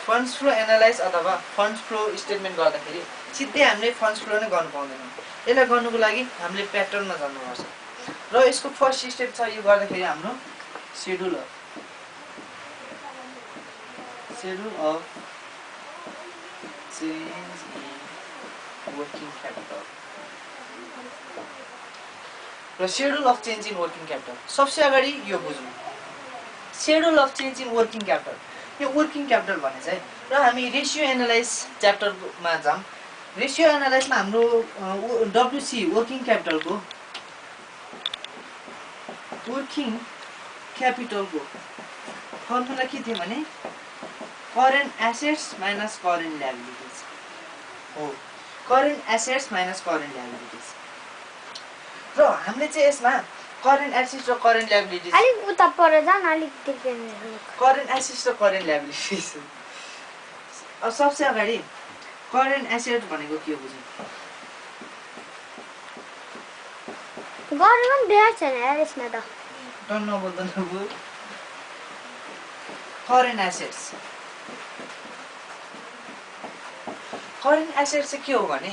Funds flow analyse अथवा funds flow statement गर्दाखेरि सिधै हामीले फन्ड्स फ्लो नै गर्नु पाउँदैनौँ। यसलाई गर्नुको लागि हामीले प्याटर्नमा जानुपर्छ र यसको फर्स्ट स्टेप छ यो गर्दाखेरि हाम्रो schedule of change in working capital र schedule of change in working capital. सबसे अगाडि यो बुझौँ schedule of change in working capital. यो वर्किङ क्यापिटल भने चाहिँ र हामी रेसियो एनालाइज च्याप्टरमा जाऊँ। रेसियो एनालाइजमा हाम्रो डब्लुसी वर्किङ क्यापिटलको फर्मुला के थियो भने current assets minus current liabilities हो। Current assets minus current liabilities र हामीले चाहिँ यसमा करेन्ट एसेट्स र करेन्ट ल्याबिलिटिज अलिक उता पर जान अलिक करेन्ट एसेट्स र करेन्ट ल्याबिलिटिज। अब सबसे अगाडि करेन्ट एसेट भनेको के हो बुझ्नु गर्नु पनि बेस छैन यार यसमा त टन नबोल्दैन बु। करेन्ट एसेट्स चाहिँ के हो भने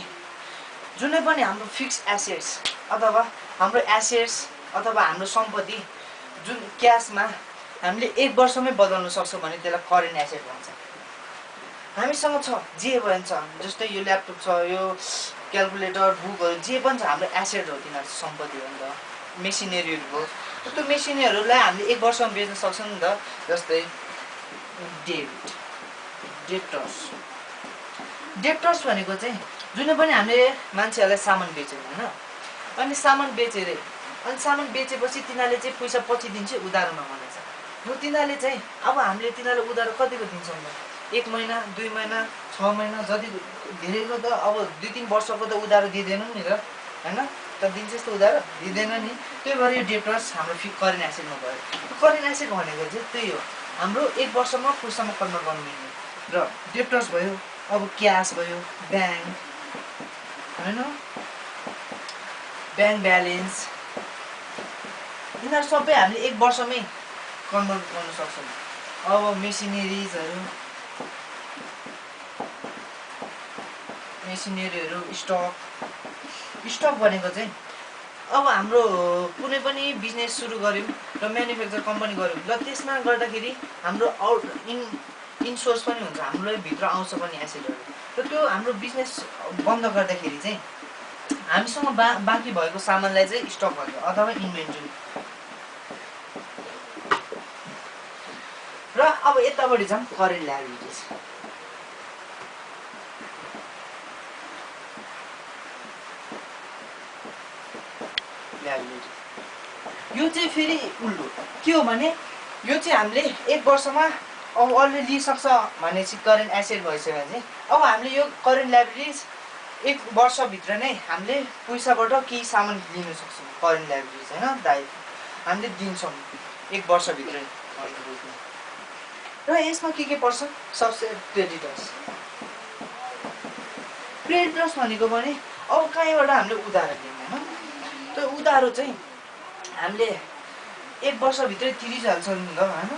जुनै पनि हाम्रो फिक्स एसेट्स अथवा हाम्रो एसेट्स अथवा हाम्रो सम्पत्ति जुन क्यासमा हामीले 1 वर्षमै बदल्न सक्छौँ भने त्यसलाई करेन्ट एसेट भन्छ। हामीसँग छ जे पनि छ जस्तै यो ल्यापटप छ यो क्यालकुलेटर बुकहरू जे पनि छ हाम्रो एसेट हो। तिनीहरू सम्पत्ति हो नि त मेसिनरीहरू हो। त्यो मेसिनरीहरूलाई हामीले 1 वर्षमा बेच्न सक्छौँ नि त। जस्तै डेप्टर्स भनेको चाहिँ जुनै पनि हामीले मान्छेहरूलाई सामान बेच्यौँ होइन अनि सामान बेचेपछि तिनीहरूले चाहिँ पैसा पछि दिन्छ उधारोमा भनेछ। र तिनीहरूले चाहिँ अब हामीले तिनीहरूलाई उधारो कतिको दिन्छौँ त 1 महिना 2 महिना 6 महिना जति धेरैको त अब 2-3 वर्षको त उधारो दिँदैनौँ नि त होइन त दिन्छ यस्तो उधारो दिँदैन नि। त्यही भएर यो डेप्टर्स हाम्रो करेन्ट एसेटमा भयो। करेन्ट एसेट भनेको चाहिँ त्यही हो हाम्रो 1 वर्षमा पैसामा कन्भर्ट गर्नु मिल्ने र डेप्टर्स भयो। अब क्यास भयो ब्याङ्क होइन ब्याङ्क ब्यालेन्स यिनीहरू सबै हामीले 1 वर्षमै कन्भर्ट गर्न सक्छौँ। अब मेसिनरीहरू स्टक भनेको चाहिँ अब हाम्रो कुनै पनि बिजनेस सुरु गऱ्यौँ र म्यानुफ्याक्चर कम्पनी गऱ्यौँ र त्यसमा गर्दाखेरि हाम्रो इनसोर्स पनि हुन्छ हाम्रो भित्र आउँछ पनि एसेटहरू र त्यो हाम्रो बिजनेस बन्द गर्दाखेरि चाहिँ हामीसँग बाँकी भएको सामानलाई चाहिँ स्टक भन्छ अथवा इन्भेन्ट्री। र अब यतापट्टि जाऊँ करेन्ट ल्याबिलिटिज। यो चाहिँ फेरि उल्टो के हो भने यो चाहिँ हामीले 1 वर्षमा अब अलरेडी लिइसक्छ भनेपछि करेन्ट एसेट भइसक्यो भने चाहिँ अब हामीले यो करेन्ट ल्याबिलिटिज 1 वर्षभित्र नै हामीले पैसाबाट केही सामान लिन सक्छौँ। करेन्ट ल्याबिलिटिज होइन दाइ हामीले दिन्छौँ 1 वर्षभित्रै। र यसमा के पर्छ सबसे क्रेडिटर्स भनेको भने अब कहीँबाट हामीले उधारो दियौँ होइन त्यो उधारो चाहिँ हामीले 1 वर्षभित्रै तिरिहाल्छ नि त होइन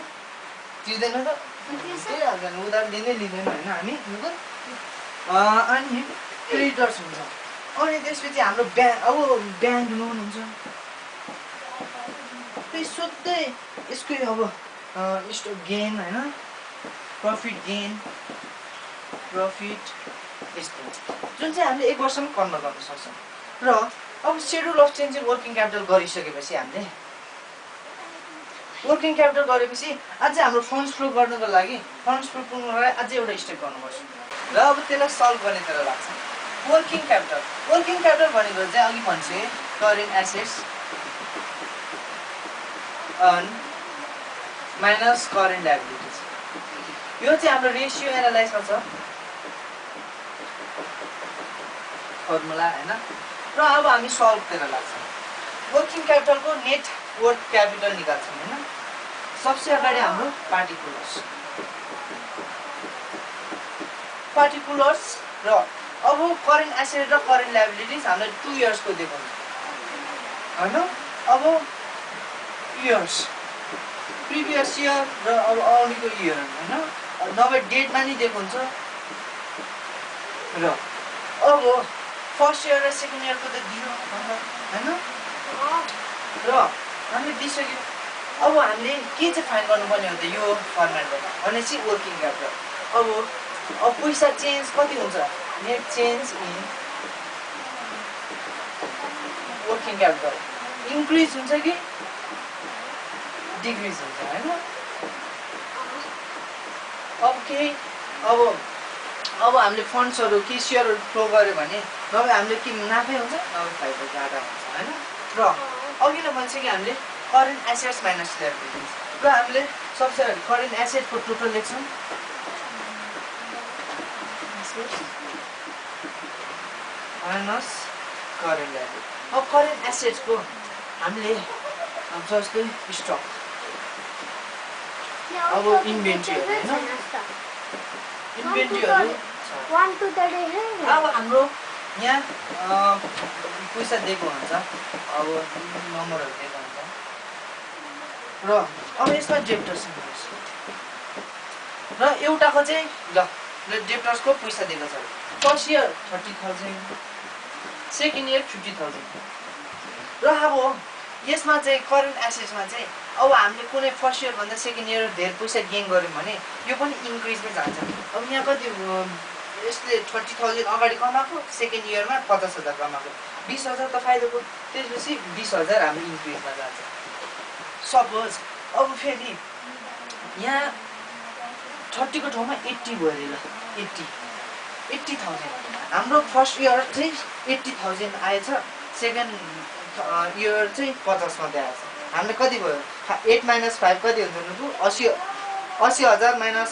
तिर्दैन त तिरिहाल्दैन उधारो लिँदैन होइन हामी अनि क्रेडिटर्स हुन्छ। अनि त्यसपछि हाम्रो ब्याङ्क लोन हुन्छ। त्यही सोध्दै यसकै अब स्टक गेन होइन प्रफिट यस्तो जुन चाहिँ हामीले 1 वर्षमा कन्भर्ट गर्न सक्छौँ। र अब schedule of change in working capital गरिसकेपछि हामीले वर्किङ क्यापिटल गरेपछि अझै हाम्रो फन्ड्स फ्लो गर्नको लागि अझै एउटा स्टेप गर्नुपर्छ र अब त्यसलाई सल्भ गर्नेतिर लाग्छ। वर्किङ क्यापिटल भनेको चाहिँ अघि भन्छे current assets minus current liabilities. यो चाहिँ हाम्रो रेसियो एनालाइजमा छ फर्मुला होइन। र अब हामी सल्भतिर लाग्छौँ। वर्किङ क्यापिटलको नेट वर्क क्यापिटल निकाल्छौँ होइन। सबसे अगाडि हाम्रो पार्टिकुलर्स र अब करेन्ट एसेट र करेन्ट ल्याबिलिटिज हामीलाई 2 इयर्सको दिएको होइन। अब इयर्स प्रिभियस इयर र अब आउनेको इयर होइन नभए डेटमा नि दिएको हुन्छ र अब फर्स्ट इयर र सेकेन्ड इयरको त दियो होइन र हामीले दिइसक्यो अब हामीले के चाहिँ फाइन गर्नुपर्ने हो त यो फर्मेटबाट भनेपछि वर्किङ क्यापिटल अब पैसा चेन्ज कति हुन्छ net change in working capital increase हुन्छ कि डिक्रिज हुन्छ होइन अब हामीले फन्ड्सहरू कि सेयरहरू फ्लो गऱ्यो भने नभए हामीले कि नाफै हुन्छ नभए फाइदा घाटा हुन्छ होइन र अघि नै भनिसक्यो हामीले करेन्ट एसेट्स माइनस लायबिलिटिज र हामीले सबसे करेन्ट एसेटको टोटल लेख्छौँ माइनस करेन्ट लायबिलिटी अब करेन्ट एसेट्सको हामीले जस्तै स्टक अब इन्भेन्ट्रीहरू होइन इन्भेन्ट्रीहरू अब हाम्रो यहाँ पैसा दिएको हुन्छ अब नम्बरहरू दिएको हुन्छ र अब यसमा डेप्टर्स र एउटाको चाहिँ ल डेप्टर्सको पैसा दिएको छ फर्स्ट इयर 30,000 सेकेन्ड इयर 50,000 र अब यसमा चाहिँ करेन्ट एसेट्समा चाहिँ अब हामीले कुनै फर्स्ट इयर भन्दा सेकेन्ड इयर धेरै पैसा गेन गऱ्यौँ भने यो पनि इन्क्रिजमै जान्छ अब यहाँ कति यसले 30,000 अगाडि कमाएको सेकेन्ड इयरमा 50,000 कमाएको 20,000 त फाइदा भयो त्यसपछि 20,000 हाम्रो इन्क्रिजमा जान्छ सपोज अब फेरि यहाँ 30 को ठाउँमा 80 भयो अरे ल 80,000 हाम्रो फर्स्ट इयर चाहिँ 80,000 आएछ सेकेन्ड इयर चाहिँ 50 मात्रै आएछ हामीले कति भयो 8 - 5 कति हुन्छ नुकु 80,000 माइनस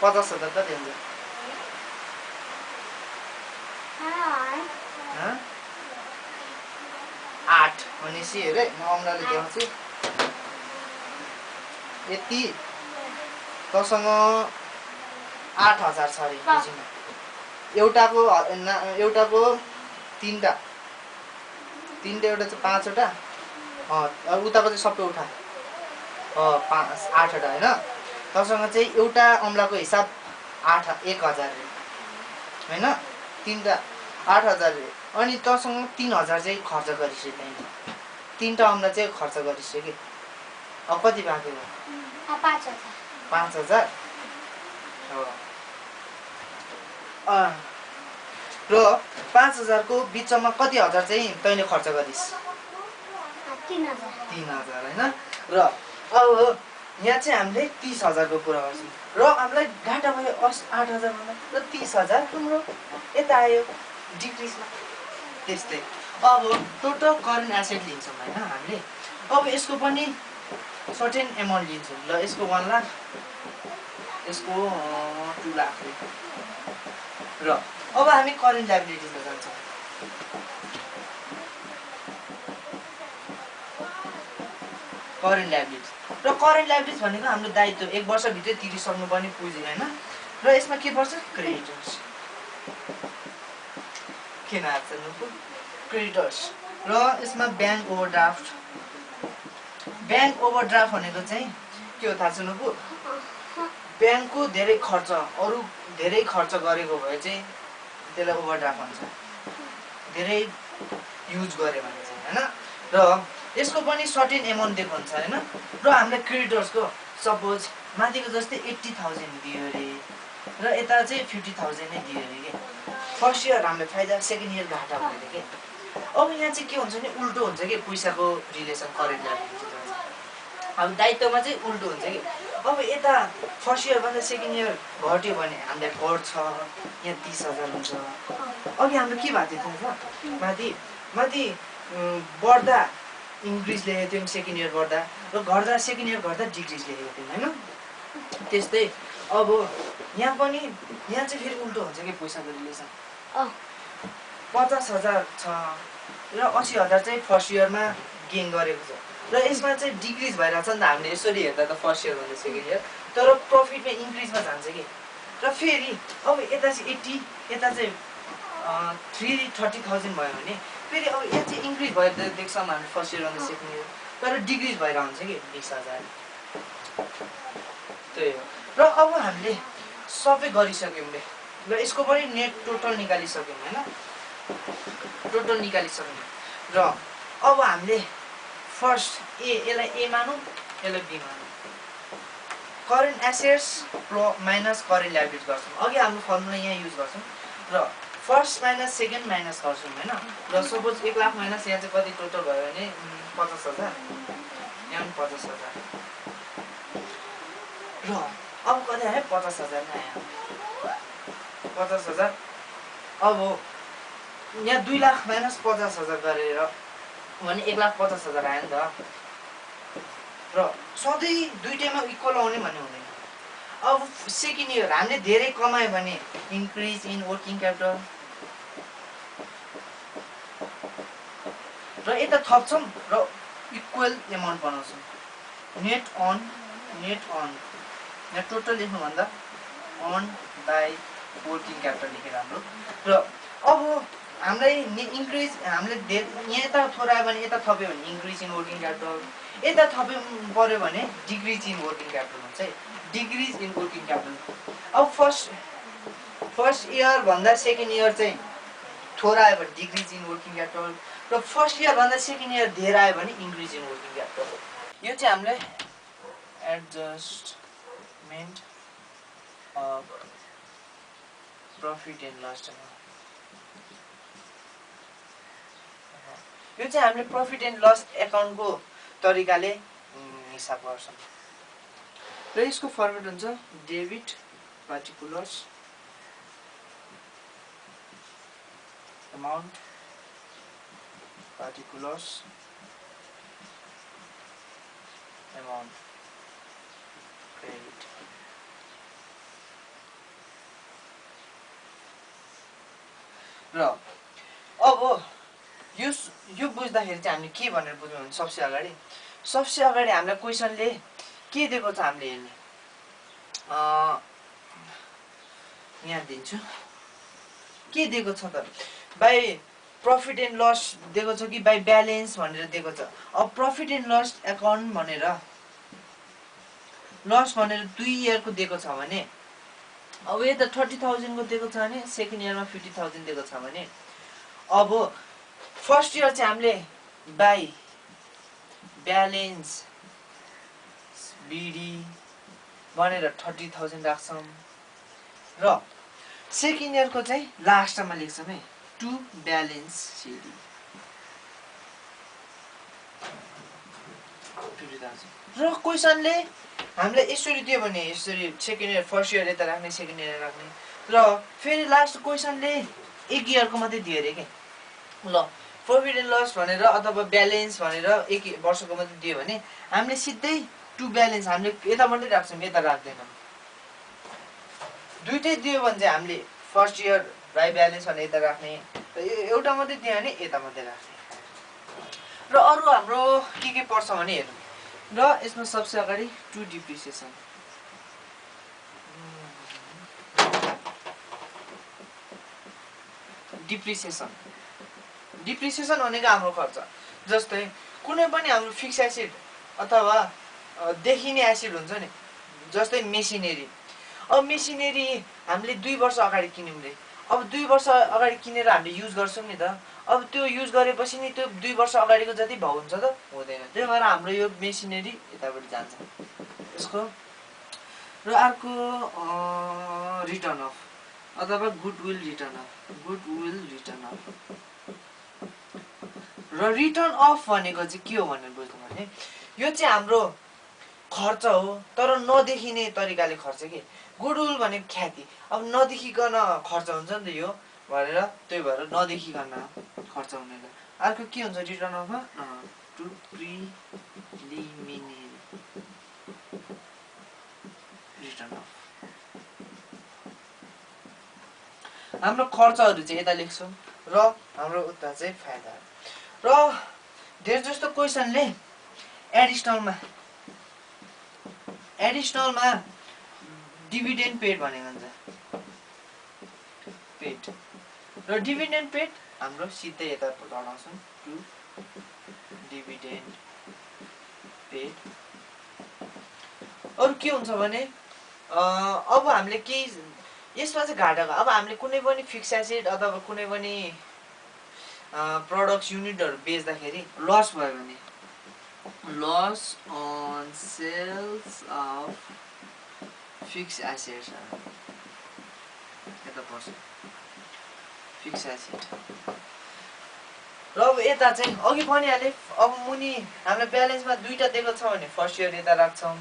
50,000 कति हुन्छ 8 भनेपछि हेरे म अमलाले देखाउँछु यति तसँग 8,000 छ अरे बुझिन एउटाको तीनटा एउटा चाहिँ 5 वटा उताको चाहिँ सबै उठा 8 वटा होइन तसँग चाहिँ एउटा अमलाको हिसाब 1,000 होइन तीनटा 8,000 अनि तसँग 3,000 चाहिँ खर्च गरिसक्यो त्यहाँ तीनटा अमला चाहिँ खर्च गरिसक्यो कि अब कति बाँकी भयो 5,000 र 5,000 को बिचमा कति हजार चाहिँ तैँले खर्च गरिस् 3,000 होइन र अब यहाँ चाहिँ हामीले 30,000 को कुरा गर्छौँ र हामीलाई घाटा भयो 8,000 भन्दा र 30,000 तिम्रो यता आयो डिक्रिजमा त्यस्तै अब टोटल करेन्ट एसेट लिन्छौँ होइन हामीले अब यसको पनि सर्टेन एमाउन्ट लिन्छौँ ल यसको 1 लाख यसको 2 लाख र अब हामी करेन्ट लायबिलिटिजमा जान्छौँ करेन्ट लायबिलिटिज र करेन्ट लायबिलिटिज भनेको हाम्रो दायित्व 1 वर्षभित्रै तिरिसक्नु पर्ने पुँजी होइन र यसमा के पर्छ क्रेडिटर्स किन आएको छ क्रेडिटर्स र यसमा ब्याङ्क ओभरड्राफ्ट भनेको चाहिँ के हो थाहा छ नुकु ब्याङ्कको धेरै खर्च अरू धेरै खर्च गरेको भए चाहिँ त्यसलाई ओभरड्राफ्ट भन्छ धेरै युज गऱ्यो भने चाहिँ होइन र यसको पनि सर्टेन एमाउन्ट दिएको हुन्छ होइन र हामीले क्रेडिटर्सको सपोज माथिको जस्तै 80,000 दियो अरे र यता चाहिँ 50,000 नै दियो अरे कि फर्स्ट इयर हामीले फाइदा सेकेन्ड इयर घाटा भयो अरे कि अब यहाँ चाहिँ के हुन्छ भने उल्टो हुन्छ कि पैसाको रिलेसन करेन्ट लायबिलिटी अब दायित्वमा चाहिँ उल्टो हुन्छ कि अब यता फर्स्ट इयर भन्दा सेकेन्ड इयर घट्यो भने हामीलाई घट्छ यहाँ 30,000 हुन्छ अघि हाम्रो के भएको थियो थाहा छ माथि बढ्दा इन्क्रिज लेखेको थियौँ सेकेन्ड इयर बढ्दा र घट्दा सेकेन्ड इयर घट्दा डिक्रिज लेखेको थियौँ होइन त्यस्तै अब यहाँ पनि यहाँ चाहिँ फेरि उल्टो हुन्छ कि पैसाको रिलेसन 50,000 छ र 80,000 चाहिँ फर्स्ट इयरमा गेन गरेको छ र यसमा चाहिँ डिक्रिज भइरहेको छ नि त हामीले यसरी हेर्दा त फर्स्ट इयर भन्दा सेकेन्ड इयर तर प्रफिटमा इन्क्रिजमा जान्छ कि र फेरि अब यता चाहिँ 80 यता चाहिँ 30,000 भयो भने फेरि अब यहाँ चाहिँ इन्क्रिज भएर देख्छौँ हामीले फर्स्ट इयर भन्दा सेकेन्ड इयर तर डिक्रिज भएर हुन्छ कि 20,000 त्यही हो र अब हामीले सबै गरिसक्यौँ रे र यसको पनि नेट टोटल निकालिसक्यौँ हैन टोटल निकालिसक्यौँ र अब हामीले फर्स्ट यसलाई ए मानौँ यसलाई बी मानौँ current assets minus current liability गर्छौँ अघि हाम्रो फर्मुला यहाँ युज गर्छौँ र फर्स्ट माइनस सेकेन्ड माइनस गर्छौँ हैन र सपोज 1 लाख माइनस यहाँ चाहिँ कति टोटल भयो भने 50,000 यहाँ पनि 50,000 र अब कति आयो 50,000 नै आयो 50,000 अब यहाँ 2 लाख माइनस 50,000 गरेर भने 1,50,000 आयो नि त र सधैँ दुईटैमा इक्वल आउने भन्ने हुँदैन अब सेकेन्ड इयर हामीले धेरै कमायो भने इन्क्रिज इन वर्किङ क्यापिटल र यता थप्छौँ र इक्वल एमाउन्ट बनाउँछौँ नेट अन यहाँ टोटल लेख्नुभन्दा अन बाई वर्किङ क्यापिटल लेखेर हाम्रो र अब हामीलाई इन्क्रिज हामीले यहाँ यता थोरायो भने यता थप्यो भने इन्क्रिज इन वर्किङ क्यापिटल यता थप्यो पर्यो भने डिक्रिज इन वर्किङ क्यापिटल हुन्छ है डिक्रिज इन वर्किङ क्यापिटल अब फर्स्ट इयर भन्दा सेकेन्ड इयर चाहिँ थोरा आयो भने डिक्रिज इन वर्किङ क्यापिटल र फर्स्ट इयर भन्दा सेकेन्ड इयर धेरै आयो भने इन्क्रिज इन वर्किङ क्यापिटल यो चाहिँ हामीले adjustment of profit and loss यो चाहिँ हामीले प्रफिट एन्ड लस एकाउन्टको तरिकाले हिसाब गर्छौँ र यसको फर्मेट हुन्छ debit particulars amount particulars amount credit र अब यो बुझ्दाखेरि चाहिँ हामीले के भनेर बुझ्यौँ भने सबसे अगाडि हामीलाई क्वेसनले के दिएको छ हामीले हेर्ने यहाँ दिन्छु के दिएको छ त बाई प्रफिट एन्ड लस दिएको छ कि बाई ब्यालेन्स भनेर दिएको छ अब प्रफिट एन्ड लस एकाउन्ट भनेर 2 इयरको दिएको छ भने अब यता 30,000 को दिएको छ भने सेकेन्ड इयरमा 50,000 दिएको छ भने अब फर्स्ट इयर चाहिँ हामीले बाई ब्यालेन्स बिडी भनेर 30,000 राख्छौँ र सेकेन्ड इयरको चाहिँ लास्टमा लेख्छौँ है टु ब्यालेन्स सिडी 50,000 र क्वेसनले हामीलाई यसरी दियो भने यसरी सेकेन्ड इयर फर्स्ट इयर यता राख्ने सेकेन्ड इयर राख्ने र फेरि लास्ट क्वेसनले 1 इयरको मात्रै दियो अरे के ल प्रफिट एन्ड लस भनेर अथवा ब्यालेन्स भनेर 1 वर्षको मात्रै दियो भने हामीले सिधै टु ब्यालेन्स हामीले यता मात्रै राख्छौँ यता राख्दैनौँ दुईटै दियो भने चाहिँ हामीले फर्स्ट इयर बाई ब्यालेन्स भनेर यता राख्ने र एउटा मात्रै दियो भने यता मात्रै राख्ने र अरू हाम्रो के पर्छ भने हेर्नु र यसमा सबसे अगाडि टु डिप्रिसिएसन डिप्रिसिएसन भनेको हाम्रो खर्च जस्तै कुनै पनि हाम्रो फिक्स एसिड अथवा देखिने एसिड हुन्छ नि जस्तै मेसिनरी अब मेसिनरी हामीले 2 वर्ष अगाडि किन्यौँ रे अब 2 वर्ष अगाडि किनेर हामीले युज गर्छौँ नि त अब त्यो युज गरेपछि नि त्यो 2 वर्ष अगाडिको जति भाउ हुन्छ त हुँदैन त्यही भएर हाम्रो यो मेसिनरी यताबाट जान्छ यसको र अर्को रिटर्न अफ अथवा गुडविल रिटर्न अफ र रिटर्न अफ भनेको चाहिँ के हो भनेर बुझ्नु भने यो चाहिँ हाम्रो खर्च हो तर नदेखिने तरिकाले खर्च के गुडविल भनेको ख्याति अब नदेखिकन खर्च हुन्छ नि त यो भनेर त्यही भएर नदेखिकन खर्च हुँदैन अर्को के हुन्छ रिटर्न अफमा टु प्रिलिमिनेरी रिटर्न अफ हाम्रो खर्चहरू चाहिँ यता लेख्छौँ र हाम्रो उता चाहिँ फाइदा र धेरै जस्तो क्वेसनले एडिसनलमा डिभिडेन्ड पेड भनेको हुन्छ पेड र डिभिडेन्ड पेड हाम्रो सिधै यता लडाउँछौँ टु डिभिडेन्ड पेड अरू के हुन्छ भने अब हामीले केही यसमा चाहिँ घाटा अब हामीले कुनै पनि फिक्स एसेट अथवा कुनै पनि प्रडक्ट्स युनिटहरू बेच्दाखेरि लस भयो भने loss on sales of fix assets यता पर्छ फिक्स एसेट र अब यता चाहिँ अघि भनिहालेँ अब मुनि हामीलाई ब्यालेन्समा दुईटा दिएको छ भने फर्स्ट इयर यता राख्छौँ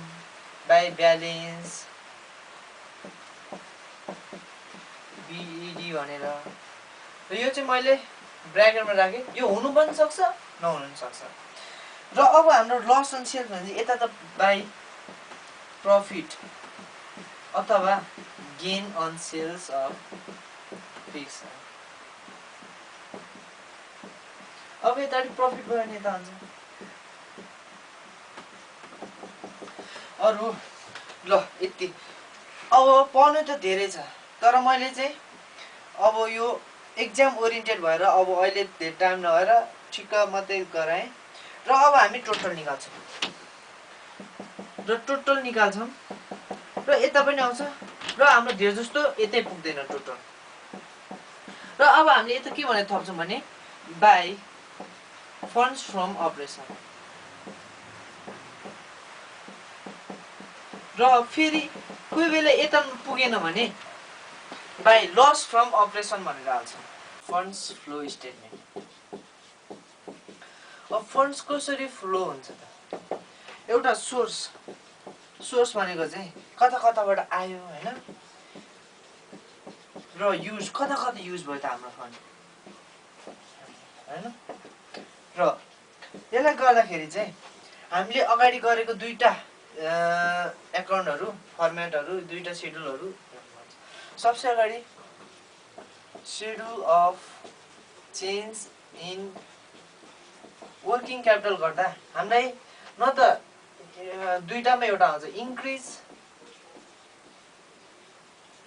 बाई ब्यालेन्स बिइडी भनेर र यो चाहिँ मैले ब्र्याकेटमा राखेँ यो हुनु पनि सक्छ नहुनु पनि सक्छ र अब हाम्रो लस अन सेल्स भने चाहिँ यता त बाई प्रफिट अथवा gain on sales of fix अब यता प्रफिट भयो भने यता हुन्छ अरू ल यति अब पढ्नु त धेरै छ तर मैले चाहिँ अब यो एक्जाम ओरिएन्टेड भएर अब अहिले धेरै टाइम नभएर ठिक्क मात्रै गराएँ र अब हामी टोटल निकाल्छौँ र यता पनि आउँछ र हाम्रो धेरै जस्तो यतै पुग्दैन टोटल र अब हामीले यता के भनेर थप्छौँ भने बाई फन्ड्स फ्रम अपरेसन र फेरि कोही बेला यता पुगेन भने बाई लस फ्रम अपरेसन भनेर हाल्छौँ फन्ड्स फ्लो स्टेटमेन्ट अब फन्ड्स कसरी फ्लो हुन्छ त एउटा सोर्स भनेको चाहिँ कता कताबाट आयो होइन र युज कता कता युज भयो त हाम्रो फन्ड होइन र यसलाई गर्दाखेरि चाहिँ हामीले अगाडि गरेको दुईटा एकाउन्टहरू फर्मेटहरू दुईटा सेड्युलहरू सबसे अगाडि schedule of change in working capital गर्दा हामीलाई न त दुईटामा एउटा आउँछ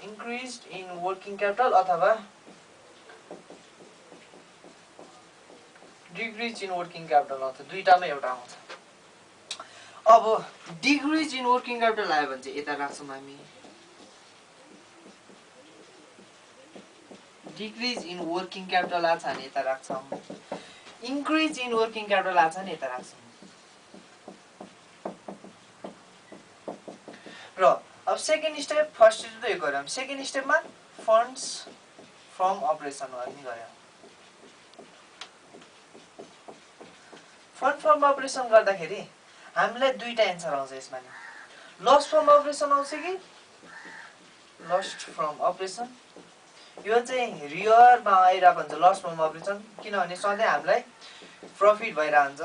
इन्क्रिज इन वर्किङ क्यापिटल अथवा डिक्रिज इन वर्किङ क्यापिटल आउँछ दुईटामा एउटा आउँछ अब डिक्रिज इन वर्किङ क्यापिटल आयो भने चाहिँ यता राख्छौँ हामी डिक्रिज इन वर्किङ क्यापिटल आएको छ भने यता राख्छौँ इन्क्रिज इन वर्किङ क्यापिटल आएको छ भने यता राख्छौँ र अब सेकेन्ड स्टेप फर्स्ट स्टेप त यो गऱ्यौँ सेकेन्ड स्टेपमा फन्ड्स फ्रम अपरेसन गर्ने गऱ्यौँ फन्ड फ्रम अपरेसन गर्दाखेरि हामीलाई दुईटा एन्सर आउँछ यसमा नि लस फ्रम अपरेसन आउँछ कि लस्ट फ्रम अपरेसन यो चाहिँ रियरमा आइरहेको हुन्छ लस फ्रम अपरेसन किनभने सधैँ हामीलाई प्रफिट भइरहेको हुन्छ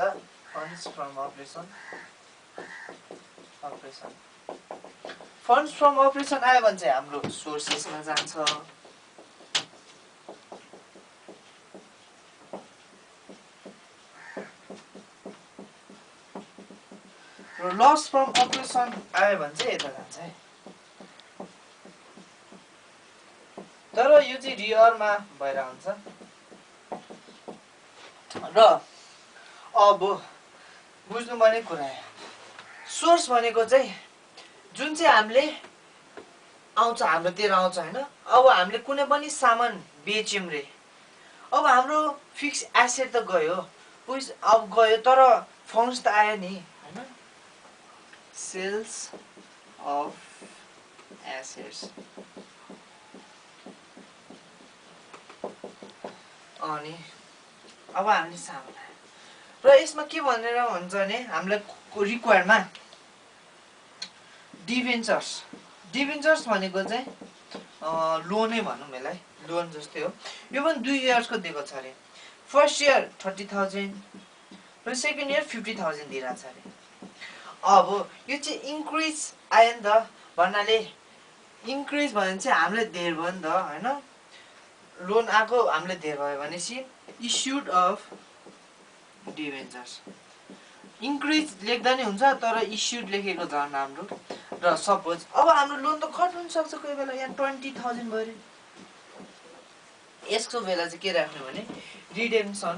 funds from operation funds from operation आयो भने चाहिँ हाम्रो सोर्सेसमा जान्छ र लस फ्रम अपरेसन आयो भने चाहिँ यता जान्छ है तर यो चाहिँ रियरमा भएर हुन्छ र अब बुझ्नुपर्ने कुरा सोर्स भनेको चाहिँ जुन चाहिँ हामीले आउँछ हाम्रोतिर आउँछ होइन अब हामीले कुनै पनि सामान बेच्यौँ रे अब हाम्रो फिक्स एसेट त गयो अब गयो तर फन्ड्स त आयो नि होइन सेल्स अफ एसेट्स अनि अब हामीले सामान आयो र यसमा के भनेर भन्छ भने हामीलाई रिक्वायरमा डिभेन्चर्स भनेको चाहिँ लोनै भनौँ यसलाई लोन जस्तै हो यो पनि 2 इयर्सको दिएको छ अरे फर्स्ट इयर 30,000 र सेकेन्ड इयर 50,000 दिइरहेको छ अरे अब यो चाहिँ इन्क्रिज आयो नि त भन्नाले इन्क्रिज भयो भने चाहिँ हामीलाई धेर भयो नि त होइन लोन आएको हामीले धेर भयो भनेपछि इस्युड अफ डिभेन्चर्स इन्क्रिज लेख्दा नि हुन्छ तर इस्युड लेखेको झन् हाम्रो र सपोज अब हाम्रो लोन त खर्च हुन सक्छ कोही बेला यहाँ 20,000 भयो अरे यसको बेला चाहिँ के राख्ने भने रिडेम्सन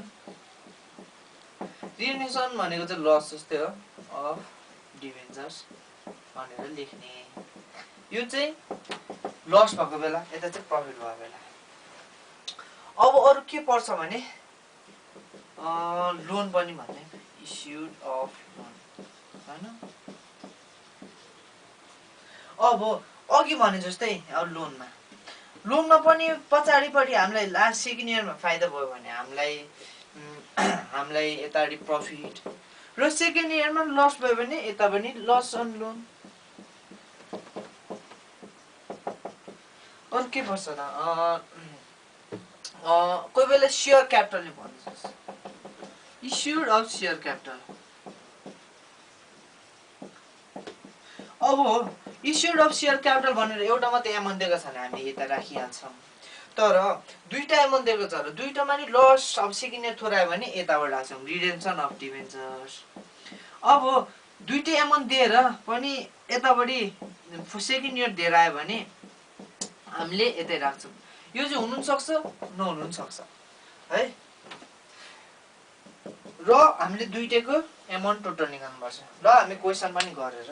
भनेको चाहिँ लस जस्तै हो अफ डिभेन्चर्स भनेर लेख्ने यो चाहिँ लस भएको बेला, यता चाहिँ प्रफिट भएको बेला। अब अरू के पर्छ भने लोन पनि भन्ने, इस्युड अफ लोन हैन। अब अघि भने जस्तै अब लोनमा पनि पछाडिपट्टि हामीलाई लास्ट सेकेन्ड इयरमा फाइदा भयो भने हामीलाई यतापट्टि प्रफिट, र सेकेन्ड इयरमा लस भयो भने यता पनि लस अन लोन। अरू के पर्छ त कोही बेला सेयर क्यापिटलले भन्छ, इस्युड अफ सेयर क्यापिटल। अब इस्युड अफ सेयर क्यापिटल भनेर एउटा मात्रै एमाउन्ट दिएको छ भने हामी यता राखिहाल्छौँ, तर दुईटा एमाउन्ट दिएको छ र दुईटामा नि लस अब सेकेन्ड इयर थोरै आयो भने यताबाट राख्छौँ, रिडेम्सन अफ डिभेन्चर्स। अब दुईटै एमाउन्ट दिएर पनि यतापट्टि सेकेन्ड इयर दिएर आयो भने हामीले यतै राख्छौँ। यो चाहिँ हुनु पनि सक्छ नहुनु पनि सक्छ है। र हामीले दुईटैको एमाउन्ट टोटल निकाल्नुपर्छ। ल हामी क्वेसन पनि गरेर